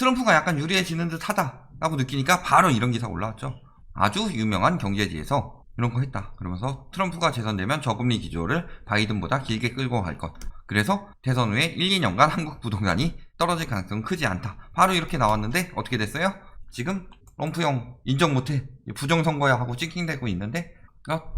트럼프가 약간 유리해지는 듯 하다라고 느끼니까 바로 이런 기사 올라왔죠. 아주 유명한 경제지에서 이런 거 했다. 그러면서 트럼프가 재선되면 저금리 기조를 바이든보다 길게 끌고 갈 것. 그래서 대선 후에 1, 2년간 한국 부동산이 떨어질 가능성은 크지 않다. 바로 이렇게 나왔는데 어떻게 됐어요? 지금 트럼프 형 인정 못해. 부정선거야 하고 찍힌되고 있는데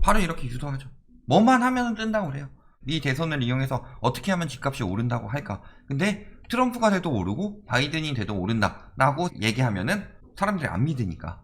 바로 이렇게 유도하죠. 뭐만 하면 뜬다고 그래요. 이 대선을 이용해서 어떻게 하면 집값이 오른다고 할까. 근데 트럼프가 돼도 오르고 바이든이 돼도 오른다 라고 얘기하면은 사람들이 안 믿으니까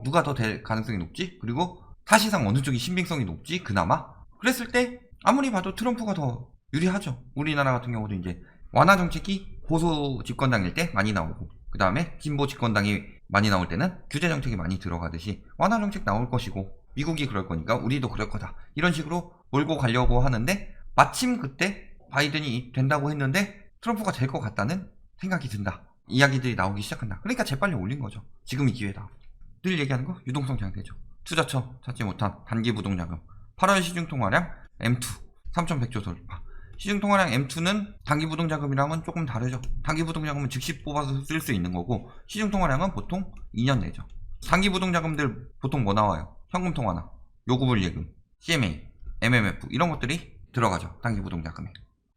누가 더 될 가능성이 높지? 그리고 사실상 어느 쪽이 신빙성이 높지? 그나마? 그랬을 때 아무리 봐도 트럼프가 더 유리하죠. 우리나라 같은 경우도 이제 완화 정책이 보수 집권당일 때 많이 나오고 그 다음에 진보 집권당이 많이 나올 때는 규제 정책이 많이 들어가듯이 완화 정책 나올 것이고 미국이 그럴 거니까 우리도 그럴 거다. 이런 식으로 몰고 가려고 하는데 마침 그때 바이든이 된다고 했는데 트럼프가 될 것 같다는 생각이 든다. 이야기들이 나오기 시작한다. 그러니까 재빨리 올린 거죠. 지금이 기회다. 늘 얘기하는 거 유동성 장세죠. 투자처 찾지 못한 단기 부동자금 8월 시중통화량 M2 3,100조 돌파. 시중통화량 M2는 단기 부동자금이랑은 조금 다르죠. 단기 부동자금은 즉시 뽑아서 쓸 수 있는 거고 시중통화량은 보통 2년 내죠. 단기 부동자금들 보통 뭐 나와요? 현금통화나 요구불예금, CMA, MMF 이런 것들이 들어가죠. 단기 부동자금에.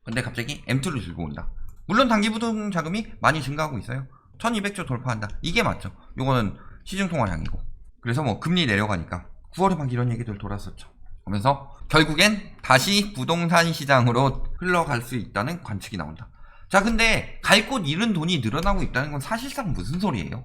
근데 갑자기 M2를 들고 온다. 물론 단기 부동자금이 많이 증가하고 있어요. 1200조 돌파한다. 이게 맞죠. 요거는 시중통화량이고. 그래서 뭐 금리 내려가니까 9월에 막 이런 얘기들 돌았었죠. 그러면서 결국엔 다시 부동산 시장으로 흘러갈 수 있다는 관측이 나온다. 자, 근데 갈 곳 잃은 돈이 늘어나고 있다는 건 사실상 무슨 소리예요?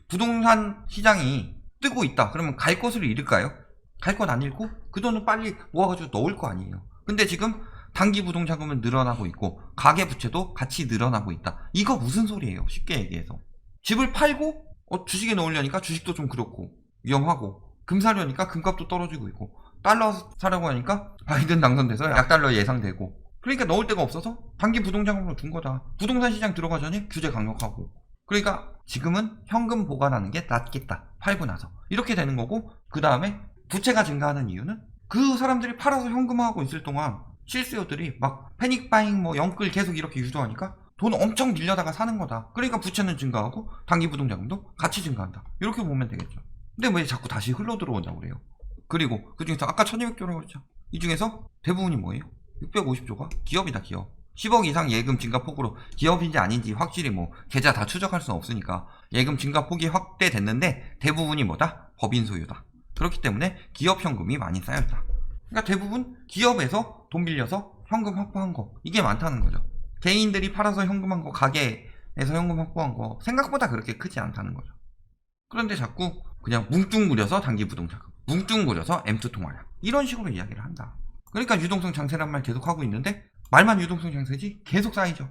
부동산 시장이 뜨고 있다. 그러면 갈 곳을 잃을까요? 갈 것 안 잃고 그 돈을 빨리 모아가지고 넣을 거 아니에요. 근데 지금 단기 부동자금은 늘어나고 있고 가계부채도 같이 늘어나고 있다. 이거 무슨 소리예요? 쉽게 얘기해서. 집을 팔고 주식에 넣으려니까 주식도 좀 그렇고 위험하고 금 사려니까 금값도 떨어지고 있고 달러 사려고 하니까 바이든 당선돼서 약달러 예상되고 그러니까 넣을 데가 없어서 단기 부동자금으로 준 거다. 부동산 시장 들어가기 전에 규제 강력하고 그러니까 지금은 현금 보관하는 게 낫겠다. 팔고 나서 이렇게 되는 거고 그 다음에 부채가 증가하는 이유는 그 사람들이 팔아서 현금화하고 있을 동안 실수요들이 막 패닉바잉 뭐 영끌 계속 이렇게 유도하니까 돈 엄청 빌려다가 사는 거다. 그러니까 부채는 증가하고 단기 부동자금도 같이 증가한다. 이렇게 보면 되겠죠. 근데 왜 자꾸 다시 흘러 들어온다고 그래요? 그리고 그 중에서 아까 1200조라고 했죠. 이 중에서 대부분이 뭐예요? 650조가 기업이다. 기업. 10억 이상 예금 증가 폭으로 기업인지 아닌지 확실히 뭐 계좌 다 추적할 수는 없으니까 예금 증가 폭이 확대됐는데 대부분이 뭐다? 법인 소유다. 그렇기 때문에 기업 현금이 많이 쌓였다. 그러니까 대부분 기업에서 돈 빌려서 현금 확보한 거 이게 많다는 거죠. 개인들이 팔아서 현금한 거 가게에서 현금 확보한 거 생각보다 그렇게 크지 않다는 거죠. 그런데 자꾸 그냥 뭉뚱그려서 단기 부동자금 뭉뚱그려서 M2 통화량 이런 식으로 이야기를 한다. 그러니까 유동성 장세란 말 계속 하고 있는데 말만 유동성 장세지 계속 쌓이죠.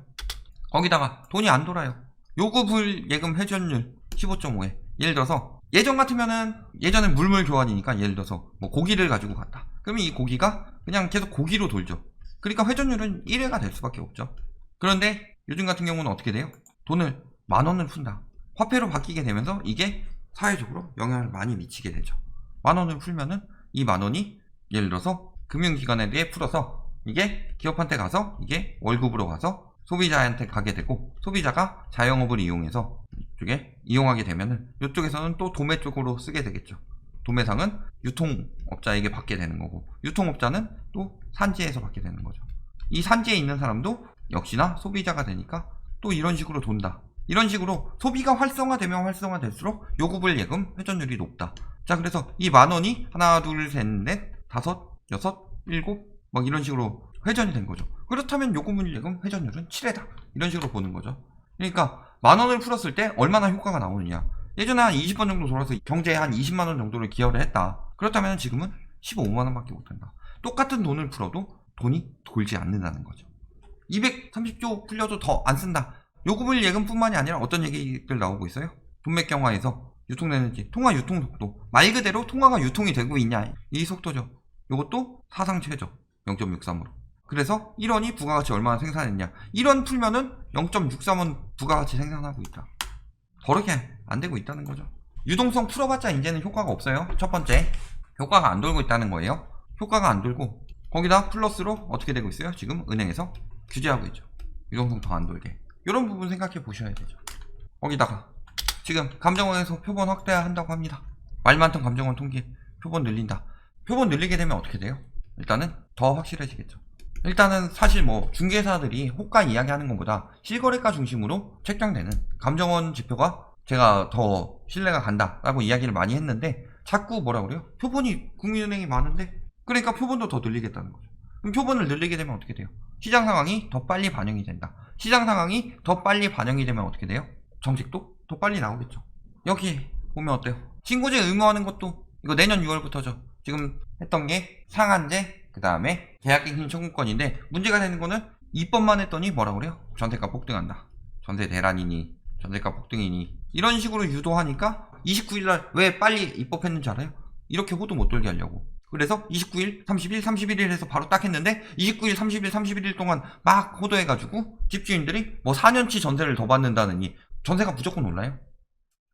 거기다가 돈이 안 돌아요. 요구불예금 회전율 15.5에 예를 들어서 예전 같으면은 예전엔 물물 교환이니까 예를 들어서 뭐 고기를 가지고 갔다. 그러면 이 고기가 그냥 계속 고기로 돌죠. 그러니까 회전율은 1회가 될 수밖에 없죠. 그런데 요즘 같은 경우는 어떻게 돼요? 돈을 10,000원을 푼다. 화폐로 바뀌게 되면서 이게 사회적으로 영향을 많이 미치게 되죠. 10,000원을 풀면은 이 10,000원이 예를 들어서 금융기관에 풀어서 이게 기업한테 가서 이게 월급으로 가서 소비자한테 가게 되고 소비자가 자영업을 이용해서 이쪽에 이용하게 되면은 이쪽에서는 또 도매 쪽으로 쓰게 되겠죠. 도매상은 유통업자에게 받게 되는 거고 유통업자는 또 산지에서 받게 되는 거죠. 이 산지에 있는 사람도 역시나 소비자가 되니까 또 이런 식으로 돈다. 이런 식으로 소비가 활성화되면 활성화될수록 요구불예금 회전율이 높다. 자, 그래서 이 10,000원이 하나, 둘, 셋, 넷, 다섯, 여섯, 일곱 막 이런 식으로 회전이 된 거죠. 그렇다면 요구불예금 회전율은 7회다. 이런 식으로 보는 거죠. 그러니까 10,000원을 풀었을 때 얼마나 효과가 나오느냐. 예전에 한 20번 정도 돌아서 경제에 한 20만원 정도를 기여를 했다. 그렇다면 지금은 15만원밖에 못한다. 똑같은 돈을 풀어도 돈이 돌지 않는다는 거죠. 230조 풀려도 더 안 쓴다. 요구불 예금뿐만이 아니라 어떤 얘기들 나오고 있어요? 돈맥경화에서 유통되는지 통화 유통 속도 말 그대로 통화가 유통이 되고 있냐 이 속도죠. 이것도 사상 최저 0.63으로. 그래서 1원이 부가가치 얼마나 생산했냐 1원 풀면은 0.63원 부가가치 생산하고 있다. 더럽게 안 되고 있다는 거죠. 유동성 풀어봤자 이제는 효과가 없어요. 첫 번째 효과가 안 돌고 있다는 거예요. 효과가 안 돌고 거기다 플러스로 어떻게 되고 있어요? 지금 은행에서 규제하고 있죠. 유동성 더 안 돌게. 이런 부분 생각해 보셔야 되죠. 거기다가 지금 감정원에서 표본 확대한다고 합니다. 말 많던 감정원 통계 표본 늘린다. 표본 늘리게 되면 어떻게 돼요? 일단은 더 확실해지겠죠. 일단은 사실 뭐 중개사들이 호가 이야기하는 것보다 실거래가 중심으로 책정되는 감정원 지표가 제가 더 신뢰가 간다라고 이야기를 많이 했는데 자꾸 뭐라 그래요? 표본이 국민은행이 많은데 그러니까 표본도 더 늘리겠다는 거죠. 그럼 표본을 늘리게 되면 어떻게 돼요? 시장 상황이 더 빨리 반영이 된다. 시장 상황이 더 빨리 반영이 되면 어떻게 돼요? 정책도 더 빨리 나오겠죠. 여기 보면 어때요? 신고제 의무화하는 것도 이거 내년 6월부터죠. 지금 했던 게 상한제, 그 다음에 계약갱신 청구권인데 문제가 되는 거는 입법만 했더니 뭐라 그래요? 전세가 폭등한다. 전세 대란이니 전세가 폭등이니 이런 식으로 유도하니까 29일날 왜 빨리 입법했는지 알아요? 이렇게 호도 못 돌게 하려고. 그래서 29일, 30일, 31일 해서 바로 딱 했는데 29일, 30일, 31일 동안 막 호도해가지고 집주인들이 뭐 4년치 전세를 더 받는다느니 전세가 무조건 올라요.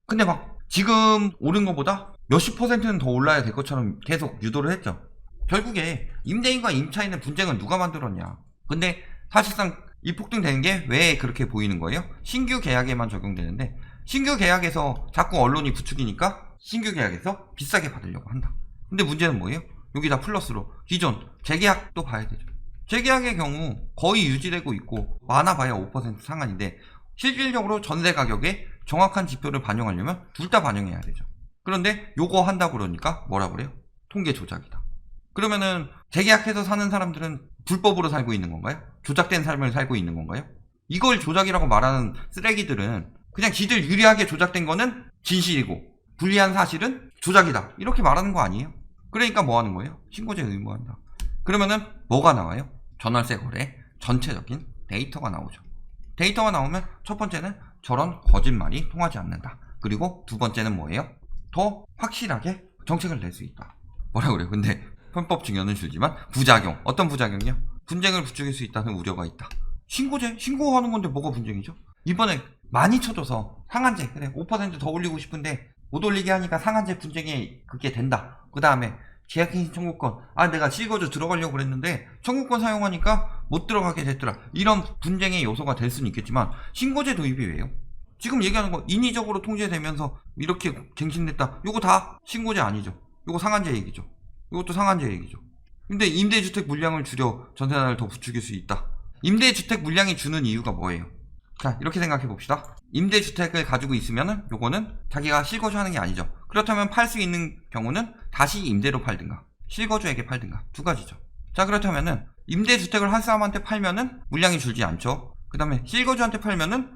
근데 막 지금 오른 것보다 몇십 %는 더 올라야 될 것처럼 계속 유도를 했죠. 결국에 임대인과 임차인의 분쟁은 누가 만들었냐. 근데 사실상 이 폭등되는 게 왜 그렇게 보이는 거예요? 신규 계약에만 적용되는데 신규 계약에서 자꾸 언론이 부추기니까 신규 계약에서 비싸게 받으려고 한다. 근데 문제는 뭐예요? 여기다 플러스로 기존 재계약도 봐야 되죠. 재계약의 경우 거의 유지되고 있고 많아봐야 5% 상한인데 실질적으로 전세 가격에 정확한 지표를 반영하려면 둘 다 반영해야 되죠. 그런데 요거 한다고 그러니까 뭐라 그래요? 통계 조작이다. 그러면은 재계약해서 사는 사람들은 불법으로 살고 있는 건가요? 조작된 삶을 살고 있는 건가요? 이걸 조작이라고 말하는 쓰레기들은 그냥 지들 유리하게 조작된 거는 진실이고 불리한 사실은 조작이다. 이렇게 말하는 거 아니에요? 그러니까 뭐 하는 거예요? 신고제 의무화한다. 그러면은 뭐가 나와요? 전월세 거래 전체적인 데이터가 나오죠. 데이터가 나오면 첫 번째는 저런 거짓말이 통하지 않는다. 그리고 두 번째는 뭐예요? 더 확실하게 정책을 낼 수 있다. 뭐라 그래요? 근데 편법 증여는 줄지만 부작용. 어떤 부작용이요? 분쟁을 부추길 수 있다는 우려가 있다. 신고제? 신고하는 건데 뭐가 분쟁이죠? 이번에 많이 쳐줘서 상한제 그래 5% 더 올리고 싶은데 못 올리게 하니까 상한제 분쟁이 그게 된다. 그 다음에 계약갱신 청구권 내가 실거주 들어가려고 그랬는데 청구권 사용하니까 못 들어가게 됐더라. 이런 분쟁의 요소가 될 수는 있겠지만 신고제 도입이 왜요? 지금 얘기하는 거 인위적으로 통제되면서 이렇게 갱신됐다. 요거 다 신고제 아니죠. 요거 상한제 얘기죠. 이것도 상한제 얘기죠. 근데 임대주택 물량을 줄여 전세난을 더 부추길 수 있다. 임대주택 물량이 주는 이유가 뭐예요? 자, 이렇게 생각해 봅시다. 임대주택을 가지고 있으면은 요거는 자기가 실거주하는 게 아니죠. 그렇다면 팔 수 있는 경우는 다시 임대로 팔든가 실거주에게 팔든가 두 가지죠. 자, 그렇다면은 임대주택을 한 사람한테 팔면은 물량이 줄지 않죠. 그 다음에 실거주한테 팔면은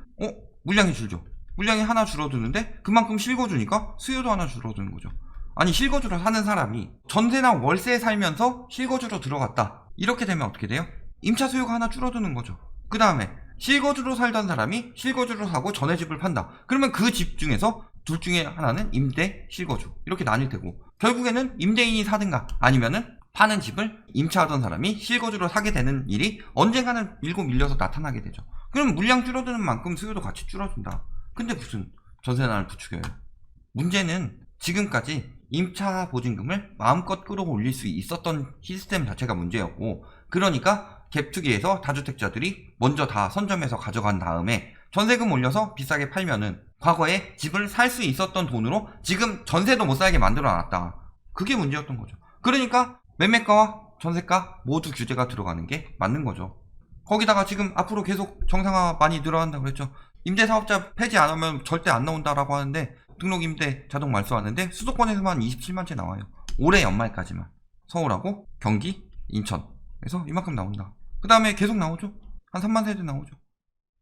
물량이 줄죠. 물량이 하나 줄어드는데 그만큼 실거주니까 수요도 하나 줄어드는 거죠. 아니 실거주로 사는 사람이 전세나 월세에 살면서 실거주로 들어갔다. 이렇게 되면 어떻게 돼요? 임차 수요가 하나 줄어드는 거죠. 그 다음에 실거주로 살던 사람이 실거주로 사고 전에 집을 판다. 그러면 그 집 중에서 둘 중에 하나는 임대, 실거주 이렇게 나뉠 테고 결국에는 임대인이 사든가 아니면은 파는 집을 임차하던 사람이 실거주로 사게 되는 일이 언젠가는 밀고 밀려서 나타나게 되죠. 그럼 물량 줄어드는 만큼 수요도 같이 줄어든다. 근데 무슨 전세난을 부추겨요? 문제는 지금까지 임차 보증금을 마음껏 끌어올릴 수 있었던 시스템 자체가 문제였고 그러니까 갭투기에서 다주택자들이 먼저 다 선점해서 가져간 다음에 전세금 올려서 비싸게 팔면은 과거에 집을 살 수 있었던 돈으로 지금 전세도 못 살게 만들어놨다. 그게 문제였던 거죠. 그러니까 매매가와 전세가 모두 규제가 들어가는 게 맞는 거죠. 거기다가 지금 앞으로 계속 정상화 많이 늘어난다고 그랬죠. 임대사업자 폐지 안 하면 절대 안 나온다라고 하는데 등록임대 자동 말소하는데 수도권에서만 27만 채 나와요. 올해 연말까지만. 서울하고 경기, 인천에서 이만큼 나온다. 그 다음에 계속 나오죠. 한 3만 세대 나오죠.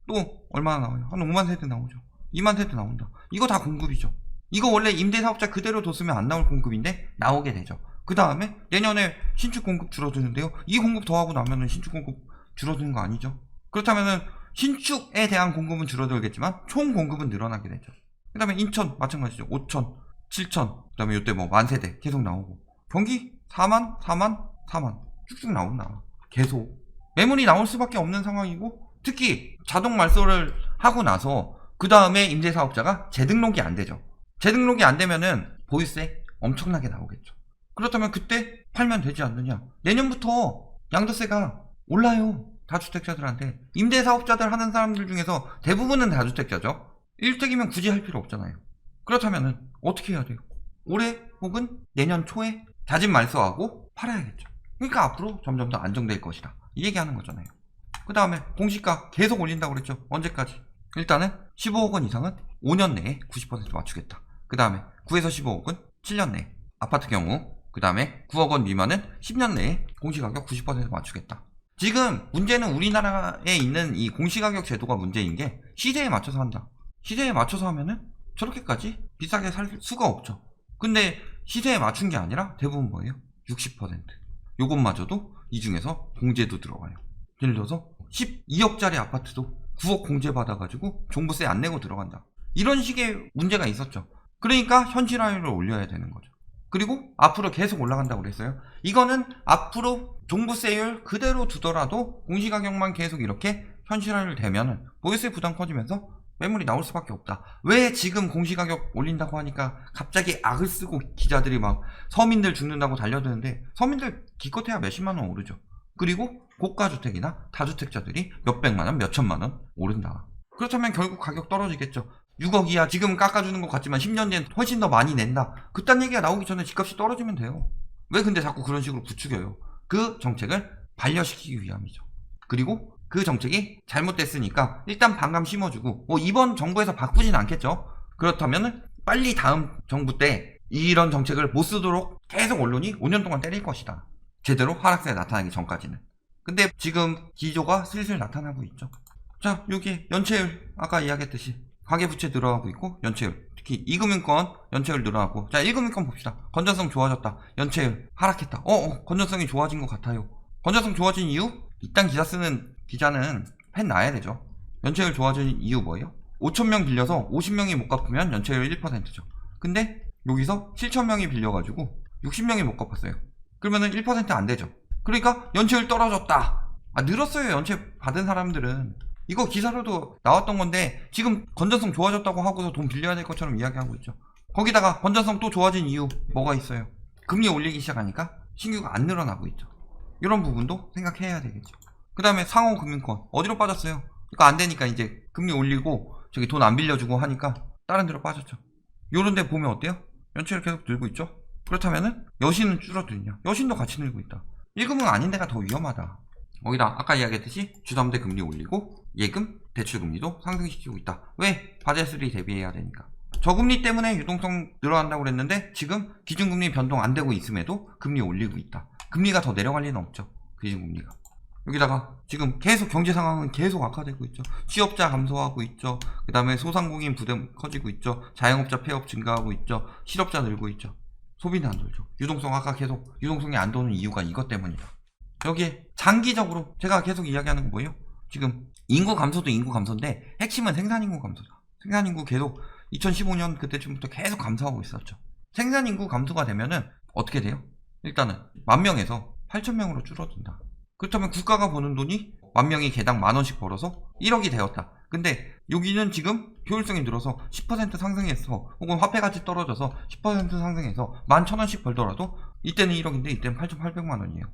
또 얼마나 나와요? 한 5만 세대 나오죠. 2만 세대 나온다. 이거 다 공급이죠. 이거 원래 임대사업자 그대로 뒀으면 안 나올 공급인데 나오게 되죠. 그 다음에 내년에 신축 공급 줄어드는데요. 이 공급 더하고 나면은 신축 공급 줄어드는 거 아니죠? 그렇다면은 신축에 대한 공급은 줄어들겠지만 총 공급은 늘어나게 되죠. 그 다음에 인천 마찬가지죠. 5천, 7천, 그 다음에 요때 뭐 만세대 계속 나오고 경기 4만, 4만, 4만 쭉쭉 나온다. 계속 매물이 나올 수밖에 없는 상황이고 특히 자동 말소를 하고 나서 그 다음에 임대사업자가 재등록이 안 되죠. 재등록이 안 되면은 보유세 엄청나게 나오겠죠. 그렇다면 그때 팔면 되지 않느냐. 내년부터 양도세가 올라요. 다주택자들한테. 임대사업자들 하는 사람들 중에서 대부분은 다주택자죠. 1득이면 굳이 할 필요 없잖아요. 그렇다면은 어떻게 해야 돼요? 올해 혹은 내년 초에 자진 말소하고 팔아야겠죠. 그러니까 앞으로 점점 더 안정될 것이다. 이 얘기하는 거잖아요. 그 다음에 공시가 계속 올린다고 그랬죠. 언제까지? 일단은 15억 원 이상은 5년 내에 90% 맞추겠다. 그 다음에 9에서 15억은 7년 내에, 아파트 경우 그 다음에 9억 원 미만은 10년 내에 공시가격 90% 맞추겠다. 지금 문제는 우리나라에 있는 이 공시가격 제도가 문제인 게 시세에 맞춰서 한다. 시세에 맞춰서 하면은 저렇게까지 비싸게 살 수가 없죠. 근데 시세에 맞춘 게 아니라 대부분 뭐예요? 60%. 요것마저도 이 중에서 공제도 들어가요. 예를 들어서 12억짜리 아파트도 9억 공제 받아가지고 종부세 안 내고 들어간다. 이런 식의 문제가 있었죠. 그러니까 현실화율을 올려야 되는 거죠. 그리고 앞으로 계속 올라간다고 그랬어요. 이거는 앞으로 종부세율 그대로 두더라도 공시가격만 계속 이렇게 현실화율 되면은 보유세 부담 커지면서 매물이 나올 수밖에 없다. 왜 지금 공시가격 올린다고 하니까 갑자기 악을 쓰고 기자들이 막 서민들 죽는다고 달려드는데, 서민들 기껏해야 몇십만원 오르죠. 그리고 고가주택이나 다주택자들이 몇백만원, 몇천만원 오른다. 그렇다면 결국 가격 떨어지겠죠. 6억 이하 지금 깎아주는 것 같지만 10년 뒤엔 훨씬 더 많이 낸다. 그딴 얘기가 나오기 전에 집값이 떨어지면 돼요. 왜 근데 자꾸 그런 식으로 부추겨요? 그 정책을 반려시키기 위함이죠. 그리고 그 정책이 잘못됐으니까 일단 반감 심어주고, 이번 정부에서 바꾸진 않겠죠. 그렇다면 빨리 다음 정부 때 이런 정책을 못 쓰도록 계속 언론이 5년 동안 때릴 것이다. 제대로 하락세 나타나기 전까지는. 근데 지금 기조가 슬슬 나타나고 있죠. 자, 여기 연체율 아까 이야기했듯이 가계부채 늘어나고 있고, 연체율 특히 2금융권 연체율 늘어나고. 자, 1금융권 봅시다. 건전성 좋아졌다. 연체율 하락했다. 건전성이 좋아진 것 같아요. 건전성 좋아진 이유? 이딴 기사 쓰는 기자는 펜 놔야 되죠. 연체율 좋아진 이유 뭐예요? 5,000명 빌려서 50명이 못 갚으면 연체율 1%죠. 근데 여기서 7,000명이 빌려가지고 60명이 못 갚았어요. 그러면은 1% 안 되죠. 그러니까 연체율 떨어졌다. 늘었어요. 연체 받은 사람들은. 이거 기사로도 나왔던 건데 지금 건전성 좋아졌다고 하고서 돈 빌려야 될 것처럼 이야기하고 있죠. 거기다가 건전성 또 좋아진 이유 뭐가 있어요? 금리 올리기 시작하니까 신규가 안 늘어나고 있죠. 이런 부분도 생각해야 되겠죠. 그 다음에 상호금융권 어디로 빠졌어요? 이거 안 되니까 이제 금리 올리고 저기 돈 안 빌려주고 하니까 다른 데로 빠졌죠. 요런 데 보면 어때요? 연체율 계속 늘고 있죠. 그렇다면은 여신은 줄어드냐? 여신도 같이 늘고 있다. 1금은 아닌 데가 더 위험하다. 거기다 아까 이야기했듯이 주담대 금리 올리고 예금, 대출금리도 상승시키고 있다. 왜? 바젤3 대비해야 되니까. 저금리 때문에 유동성 늘어난다고 그랬는데 지금 기준금리 변동 안 되고 있음에도 금리 올리고 있다. 금리가 더 내려갈 리는 없죠. 기준금리가. 여기다가 지금 계속 경제 상황은 계속 악화되고 있죠. 취업자 감소하고 있죠. 그 다음에 소상공인 부담 커지고 있죠. 자영업자 폐업 증가하고 있죠. 실업자 늘고 있죠. 소비는 안 돌죠. 유동성 아까 계속 유동성이 안 도는 이유가 이것 때문이다. 여기에 장기적으로 제가 계속 이야기하는 건 뭐예요? 지금 인구 감소도 인구 감소인데 핵심은 생산인구 감소다. 생산인구 계속 2015년 그때쯤부터 계속 감소하고 있었죠. 생산인구 감소가 되면은 어떻게 돼요? 일단은 10,000명에서 8,000명으로 줄어든다. 그렇다면 국가가 버는 돈이 10,000명이 개당 10,000원씩 벌어서 1억이 되었다. 근데 여기는 지금 효율성이 늘어서 10% 상승해서 혹은 화폐가치 떨어져서 10% 상승해서 11,000원씩 벌더라도 이때는 1억인데 이때는 8,800만 원이에요.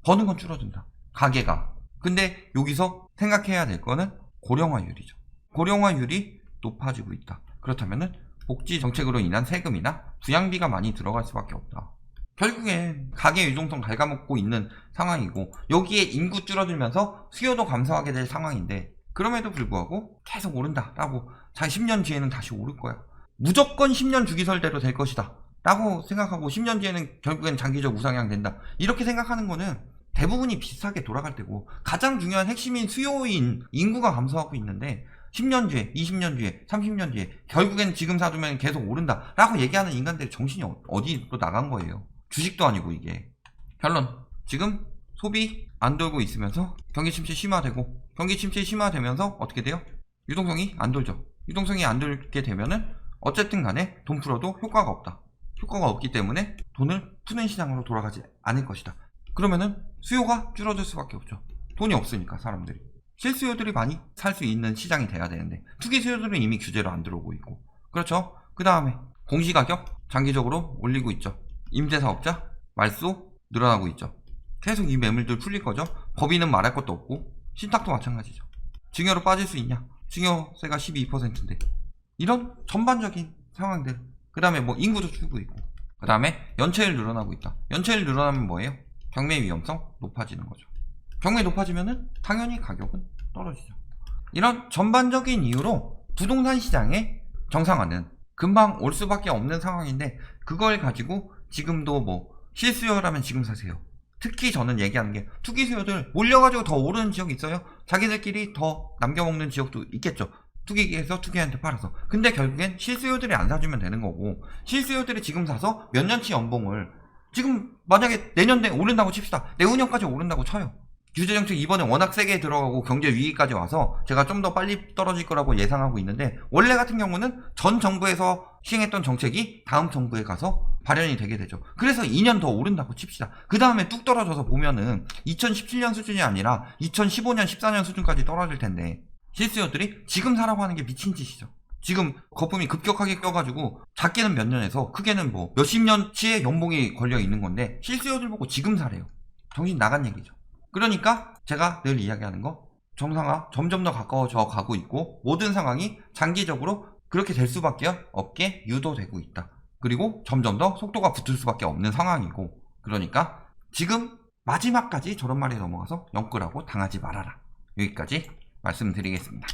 버는 건 줄어든다. 가계가. 근데 여기서 생각해야 될 거는 고령화율이죠. 고령화율이 높아지고 있다. 그렇다면은 복지 정책으로 인한 세금이나 부양비가 많이 들어갈 수밖에 없다. 결국엔 가계 유동성 갉아먹고 있는 상황이고 여기에 인구 줄어들면서 수요도 감소하게 될 상황인데 그럼에도 불구하고 계속 오른다라고 10년 뒤에는 다시 오를 거야. 무조건 10년 주기설대로 될 것이다 라고 생각하고 10년 뒤에는 결국엔 장기적 우상향 된다. 이렇게 생각하는 거는 대부분이 비슷하게 돌아갈 때고 가장 중요한 핵심인 수요인 인구가 감소하고 있는데 10년 뒤에, 20년 뒤에, 30년 뒤에 결국엔 지금 사두면 계속 오른다 라고 얘기하는 인간들의 정신이 어디로 나간 거예요. 주식도 아니고 이게. 결론. 지금 소비 안 돌고 있으면서 경기 침체 심화되고 경기 침체 심화되면서 어떻게 돼요? 유동성이 안 돌죠. 유동성이 안 돌게 되면은 어쨌든 간에 돈 풀어도 효과가 없다. 효과가 없기 때문에 돈을 푸는 시장으로 돌아가지 않을 것이다. 그러면은 수요가 줄어들 수밖에 없죠. 돈이 없으니까 사람들이. 실수요들이 많이 살 수 있는 시장이 돼야 되는데 투기 수요들은 이미 규제로 안 들어오고 있고. 그렇죠. 그 다음에 공시가격 장기적으로 올리고 있죠. 임대사업자 말소 늘어나고 있죠. 계속 이 매물들 풀릴 거죠. 법인은 말할 것도 없고 신탁도 마찬가지죠. 증여로 빠질 수 있냐? 증여세가 12%인데 이런 전반적인 상황들. 그 다음에 뭐 인구도 줄고 있고, 그 다음에 연체율 늘어나고 있다. 연체율 늘어나면 뭐예요? 경매 위험성 높아지는 거죠. 경매 높아지면은 당연히 가격은 떨어지죠. 이런 전반적인 이유로 부동산 시장의 정상화는 금방 올 수밖에 없는 상황인데, 그걸 가지고 지금도 뭐 실수요라면 지금 사세요. 특히 저는 얘기하는 게, 투기 수요들 몰려가지고 더 오르는 지역이 있어요. 자기들끼리 더 남겨먹는 지역도 있겠죠. 투기기에서 투기한테 팔아서. 근데 결국엔 실수요들이 안 사주면 되는 거고, 실수요들이 지금 사서 몇 년치 연봉을, 지금 만약에 내년에 오른다고 칩시다. 내후년까지 오른다고 쳐요. 규제정책 이번에 워낙 세게 들어가고 경제 위기까지 와서 제가 좀 더 빨리 떨어질 거라고 예상하고 있는데, 원래 같은 경우는 전 정부에서 시행했던 정책이 다음 정부에 가서 발현이 되게 되죠. 그래서 2년 더 오른다고 칩시다. 그 다음에 뚝 떨어져서 보면은 2017년 수준이 아니라 2015년, 14년 수준까지 떨어질 텐데, 실수요들이 지금 사라고 하는 게 미친 짓이죠. 지금 거품이 급격하게 껴가지고 작게는 몇 년에서 크게는 뭐 몇십 년치의 연봉이 걸려 있는 건데, 실수요들 보고 지금 사래요. 정신 나간 얘기죠. 그러니까 제가 늘 이야기하는 거, 정상화 점점 더 가까워져 가고 있고, 모든 상황이 장기적으로 그렇게 될 수밖에 없게 유도되고 있다. 그리고 점점 더 속도가 붙을 수밖에 없는 상황이고, 그러니까 지금 마지막까지 저런 말에 넘어가서 영끌하고 당하지 말아라. 여기까지 말씀드리겠습니다.